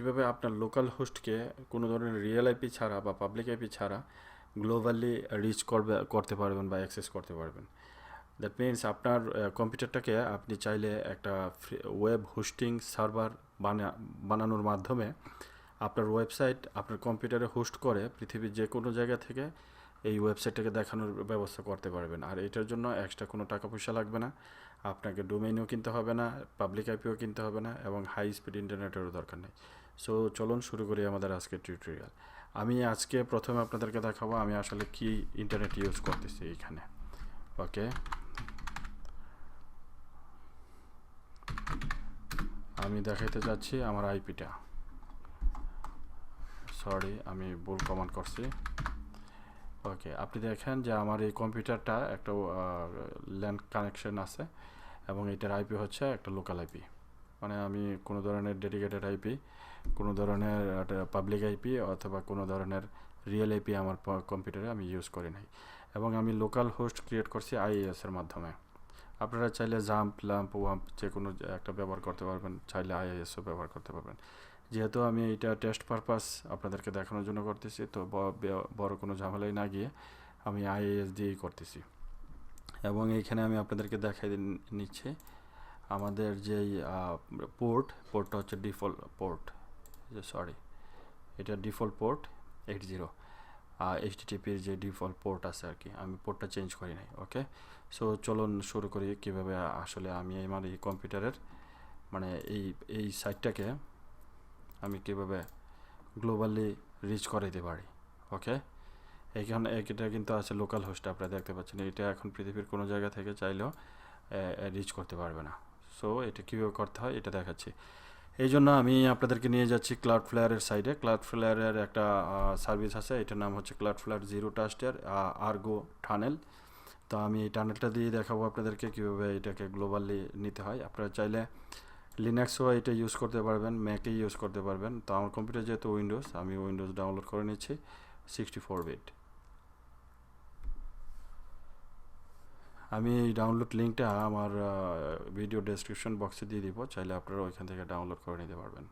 কীভাবে আপনার লোকাল হোস্টকে কোনো ধরনের রিয়েল আইপি ছাড়া বা পাবলিক আইপি ছাড়া গ্লোবালি রিচ করতে পারবেন বা অ্যাক্সেস করতে পারবেন। দ্যাট মিনস আপনার কম্পিউটারটাকে আপনি চাইলে একটা ওয়েব হোস্টিং সার্ভার বানানোর মাধ্যমে আপনার ওয়েবসাইট আপনার কম্পিউটারে হোস্ট করে পৃথিবীর যে কোনো জায়গা থেকে এই ওয়েবসাইটটাকে দেখানোর ব্যবস্থা করতে পারবেন। আর এটার জন্য এক্সট্রা কোনো টাকা পয়সা লাগবে না, আপনাকে ডোমেইনও কিনতে হবে না, পাবলিক আইপিও কিনতে হবে না, এবং হাই স্পিড ইন্টারনেটেরও দরকার নেই। সো চলুন শুরু করি আমাদের আজকের টিউটোরিয়াল। আমি আজকে প্রথমে আপনাদেরকে দেখাবো আমি আসলে কি ইন্টারনেট ইউজ করতেছি এইখানে। ওকে, আমি দেখাইতে যাচ্ছি আমার আইপিটা। সরি, আমি ভুল কমান্ড করছি। ওকে, আপনি দেখেন যে আমার এই কম্পিউটারটা একটা ল্যান্ড কানেকশন আছে এবং এটার আইপি হচ্ছে একটা লোকাল আইপি। মানে আমি কোনো ধরনের ডেডিকেটেড আইপি, কোনো ধরনের পাবলিক আইপি অথবা কোনো ধরনের রিয়েল আইপি আমার কম্পিউটারে আমি ইউজ করি নাই, এবং আমি লোকাল হোস্ট ক্রিয়েট করছি আইএএস এর মাধ্যমে। আপনারা চাইলে জাম্প, ল্যাম্প, ওয়াম্প যে কোনো একটা ব্যবহার করতে পারবেন, চাইলে আইএএসও ব্যবহার করতে পারবেন। যেহেতু আমি এটা টেস্ট পারপাস আপনাদেরকে দেখানোর জন্য করতেছি, তো বড় কোনো ঝামেলায় না গিয়ে আমি আইএএস দিয়েই করতেছি। এবং এইখানে আমি আপনাদেরকে দেখাই নিচ্ছি আমাদের যেই পোর্টটা হচ্ছে ডিফল্ট পোর্ট, সরি এটা ডিফল্ট পোর্ট 80, এইচটিটিপির যে ডিফল্ট পোর্ট আছে আর কি, আমি পোর্টটা চেঞ্জ করি নাই। ওকে, সো চলুন শুরু করি কীভাবে আসলে আমি আমার এই কম্পিউটারের মানে এই সাইটটাকে আমি কীভাবে গ্লোবালি রিচ করাইতে পারি। ওকে, এইখানে এটা কিন্তু আছে লোকাল হোস্ট, আপনারা দেখতে পাচ্ছেন এটা এখন পৃথিবীর কোনো জায়গা থেকে চাইলেও রিচ করতে পারবে না। সো এটা কীভাবে করতে হয় এটা দেখাচ্ছি। এই জন্য আমি আপনাদেরকে নিয়ে যাচ্ছি ক্লাউডফ্লেয়ারের সাইডে। ক্লাউডফ্লেয়ারের একটা সার্ভিস আছে, এটার নাম হচ্ছে ক্লাউডফ্লেয়ার জিরো ট্রাস্টের আর্গো টানেল। তো আমি এই টানেলটা দিয়ে দেখাবো আপনাদেরকে কীভাবে এটাকে গ্লোবালি নিতে হয়। আপনারা চাইলে লিনাক্সও এটা ইউজ করতে পারবেন, ম্যাকে ইউজ করতে পারবেন। তো আমার কম্পিউটার যেহেতু উইন্ডোজ, আমি উইন্ডোজ ডাউনলোড করে নিচ্ছি 64 বিট। আমি এই ডাউনলোড লিঙ্কটা আমার ভিডিও ডেসক্রিপশন বক্সে দিয়ে দিব, চাইলে আপনারা ওইখান থেকে ডাউনলোড করে নিতে পারবেন।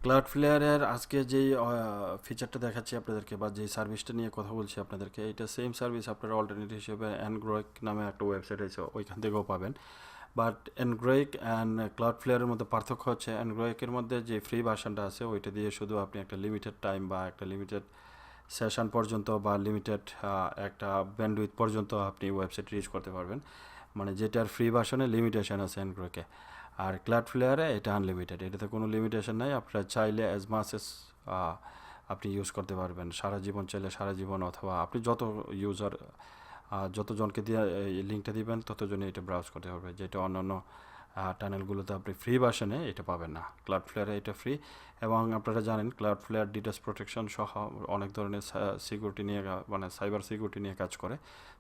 ক্লাউডফ্লেয়ারের আজকে যেই ফিচারটা দেখাচ্ছি আপনাদেরকে বা যেই সার্ভিসটা নিয়ে কথা বলছি আপনাদেরকে, এটা সেম সার্ভিস আপনারা অল্টারনেটিভ হিসেবে অ্যানগ্রয়েক নামে একটা ওয়েবসাইট আছে ওইখান থেকেও পাবেন। বাট অ্যানগ্রয়েক অ্যান্ড ক্লাউডফ্লেয়ারের মধ্যে পার্থক্য হচ্ছে অ্যানগ্রয়েকের মধ্যে যে ফ্রি ভার্সনটা আছে ওইটা দিয়ে শুধু আপনি একটা লিমিটেড টাইম বা একটা লিমিটেড সেশন পর্যন্ত বা লিমিটেড একটা ব্যান্ডউইথ পর্যন্ত আপনি ওয়েবসাইট রিচ করতে পারবেন, মানে যেটার ফ্রি ভার্সনে লিমিটেশন আছে অ্যানগ্রয়েকে। আর ক্লাউডফ্লেয়ারে এটা আনলিমিটেড, এটাতে কোনো লিমিটেশন নাই। আপনারা চাইলে অ্যাজ মাচ এস আপনি ইউজ করতে পারবেন, সারা জীবন চাইলে সারা জীবন, অথবা আপনি যত ইউজার যতজনকে দিয়ে এই লিঙ্কটা দিবেন ততজনই এটা ব্রাউজ করতে পারবে, যেটা অন্যান্য টানেলগুলোতে আপনি ফ্রি ভার্সনে এটা পাবেন না। ক্লাউডফ্লেয়ারে এটা ফ্রি, এবং আপনারা জানেন ক্লাউডফ্লেয়ার ডিটাস প্রোটেকশন সহ অনেক ধরনের সিকিউরিটি নিয়ে মানে সাইবার সিকিউরিটি নিয়ে কাজ করে।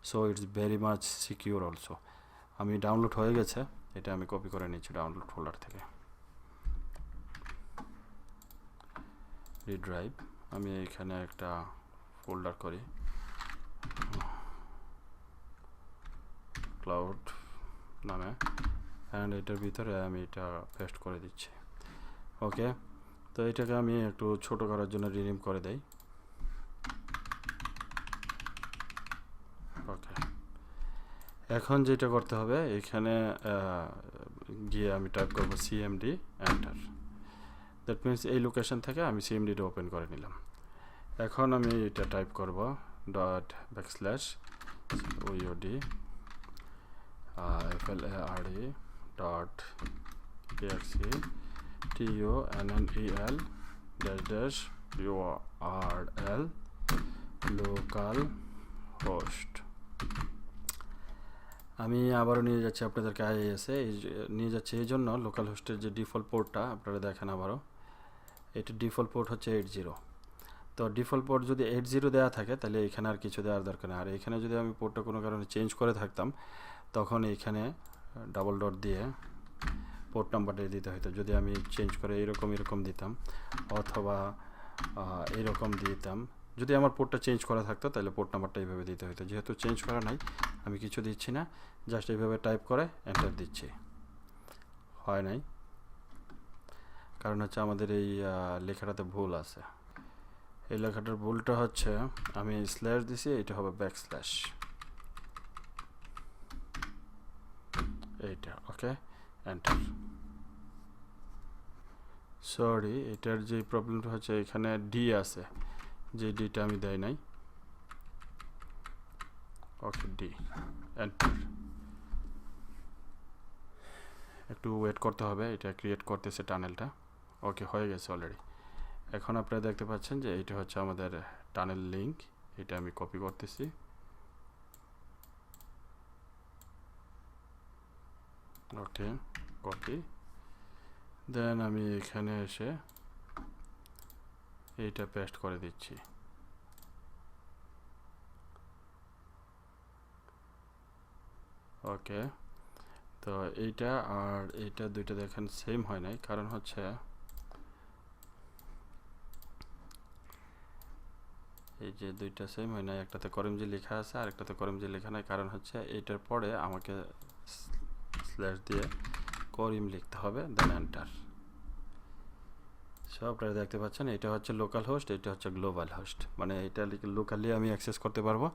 So it's very much secure also. আমি ডাউনলোড হয়ে গেছে, এটা আমি কপি করে নিচ্ছি ডাউনলোড ফোল্ডার থেকে। ড্রাইভ আমি এখানে একটা ফোল্ডার করি ক্লাউড নামে, অ্যান্ড এটার ভিতরে আমি এটা পেস্ট করে দিচ্ছি। ওকে, তো এটাকে আমি একটু ছোট করার জন্য রিনেম করে দেই। ওকে, এখন যেটা করতে হবে এখানে গিয়ে আমি টাইপ করবো সিএমডি, এন্টার। দ্যাট মিনস এই লোকেশন থেকে আমি সিএমডিটা ওপেন করে নিলাম। এখন আমি এটা টাইপ করব ./OEOD FLARE.exe TUNNEL local host. আমি আবারও নিয়ে যাচ্ছি আপনাদেরকে আইএসে, নিয়ে যাচ্ছি এই জন্য লোকাল হোস্টের যে ডিফল্ট পোর্টটা আপনারা দেখেন আবারও, এটা ডিফল্ট পোর্ট হচ্ছে 80। তো ডিফল্ট পোর্ট যদি 80 দেওয়া থাকে তাহলে এখানে আর কিছু দেওয়ার দরকার নেই। আর এখানে যদি আমি পোর্টটা কোনো কারণে চেঞ্জ করে থাকতাম তখন এইখানে ডাবল ডট দিয়ে পোর্ট নাম্বারটা দিতে হতো। যদি আমি চেঞ্জ করে এরকম দিতাম অথবা এরকম দিতাম, যদি আমার পোর্টটা চেঞ্জ করা থাকতো তাহলে পোর্ট নাম্বারটা এইভাবে দিতে হতো, যেহেতু চেঞ্জ করা নাই আমি কিছু দিচ্ছি না, জাস্ট এইভাবে টাইপ করে এন্টার দিচ্ছি। হয় নাই, কারণ হচ্ছে আমাদের এই লেখাটাতে ভুল আছে। এই লেখাটার ভুলটা হচ্ছে আমি স্ল্যাশ দিছি, এটা হবে ব্যাকস্ল্যাশ, এইটা। ওকে, এন্টার। সরি, এটার যে প্রবলেমটা হচ্ছে এখানে ডি আছে, যে ডিটা আমি দেই নাই। ওকে, ডি, এন্টার। একটু ওয়েট করতে হবে, এটা ক্রিয়েট করতেছে টানেলটা। ওকে, হয়ে গেছে অলরেডি। এখন আপনারা দেখতে পাচ্ছেন যে এটা হচ্ছে আমাদের টানেল লিংক, এটা আমি কপি করতেছি। ওকে, কপি, দেন আমি এখানে এসে এইটা পেস্ট করে দিচ্ছি। ওকে, তো এইটা আর এইটা দুইটা দেখেন সেম হয় নাই, কারণ হচ্ছে এই যে দুইটা সেম হয় নাই, একটাতে করিমজি লেখা আছে আর একটাতে করিমজি লেখা নাই, কারণ হচ্ছে এইটার পরে আমাকে স্ল্যাশ দিয়ে করিম লিখতে হবে, দেন এন্টার। সো আপনারা দেখতে পাচ্ছেন এটা হচ্ছে লোকাল হোস্ট, এটা হচ্ছে গ্লোবাল হোস্ট, মানে এটা লোকালি আমি অ্যাক্সেস করতে পারবো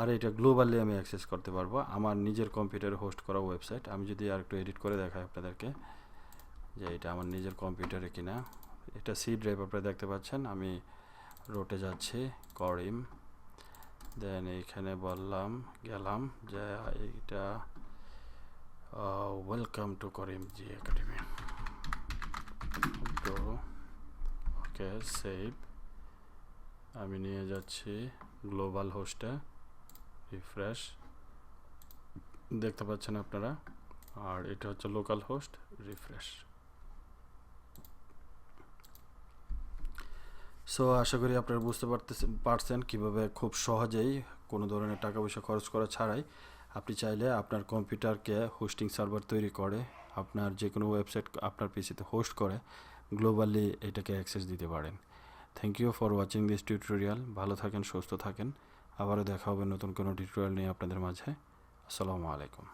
আর এটা গ্লোবালি আমি অ্যাক্সেস করতে পারবো আমার নিজের কম্পিউটারে হোস্ট করা ওয়েবসাইট। আমি যদি আর একটু এডিট করে দেখাই আপনাদেরকে যে এটা আমার নিজের কম্পিউটারে কিনা, এটা সি ড্রাইভ আপনারা দেখতে পাচ্ছেন। আমি রোটে যাচ্ছি, করিম, দেন এইখানে বললাম, গেলাম যে এইটা ওয়েলকাম টু করিমজি একাডেমি। তো ওকে, সেভ, আমি নিয়ে যাচ্ছি গ্লোবাল হোস্টে, রিফ্রেশ, দেখতে পাচ্ছেন আপনারা, আর এটা হচ্ছে লোকাল হোস্ট, রিফ্রেশ। সো আশা করি আপনারা বুঝতে পারছেন কীভাবে খুব সহজেই কোনো ধরনের টাকা পয়সা খরচ করা ছাড়াই আপনি চাইলে আপনার কম্পিউটারকে হোস্টিং সার্ভার তৈরি করে আপনার যে কোনো ওয়েবসাইট আপনার পিসিতে হোস্ট করে গ্লোবালি এটাকে অ্যাক্সেস দিতে পারেন। Thank you for watching this tutorial. ভালো থাকেন, সুস্থ থাকেন, আবারও দেখা হবে নতুন কোনো টিউটোরিয়াল নিয়ে আপনাদের মাঝে। আসসালামু আলাইকুম।